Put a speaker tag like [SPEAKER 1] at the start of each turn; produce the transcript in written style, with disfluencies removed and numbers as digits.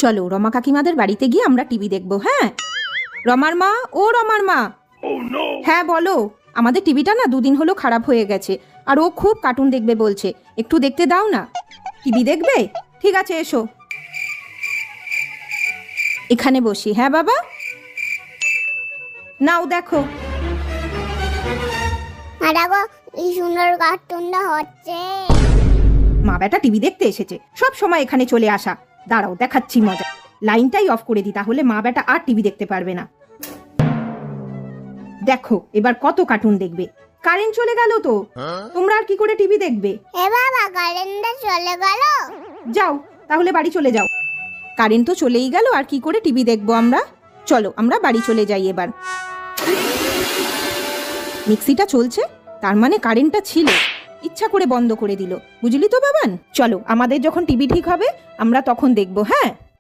[SPEAKER 1] চলো রমা কাকিমাদের বাড়িতে গিয়ে আমরা টিভি দেখবো। হ্যাঁ রমার মা, ও রমার মা। হ্যাঁ বলো, আমাদের টিভিটা না দুদিন হলো খারাপ হয়ে গেছে, আর ও খুব কার্টুন দেখবে বলছে, একটু দেখতে দাও না। টিভি দেখবে? ঠিক আছে এসো, এখানে বসি। হ্যাঁ বাবা, নাও দেখো।
[SPEAKER 2] এই সুন্দর কার্টুনটা হচ্ছে।
[SPEAKER 1] মা বেটা টিভি দেখতে এসেছে, সব সময় এখানে চলে আসা। দাঁড়াও দেখাচ্ছি মজা। লাইনটাই অফ করে দি, তাহলে মা বেটা আর টিভি দেখতে পারবে না। দেখো এবার কত কার্টুন দেখবে। কারেন্ট চলে গেল তো, তোমরা আর কি করে টিভি দেখবে?
[SPEAKER 2] এ বাবা, কারেন্টটা চলে গেল।
[SPEAKER 1] যাও তাহলে বাড়ি চলে যাও। কারেন্ট তো চলেই গেল, আর কি করে টিভি দেখবো আমরা? চলো আমরা বাড়ি চলে যাই এবার। মিক্সিটা চলছে, তার মানে কারেন্টটা ছিল, ইচ্ছা করে বন্ধ করে দিল, বুঝলি তো বাবান। চলো আমাদের যখন টিভি ঠিক হবে আমরা তখন দেখবো। হ্যাঁ।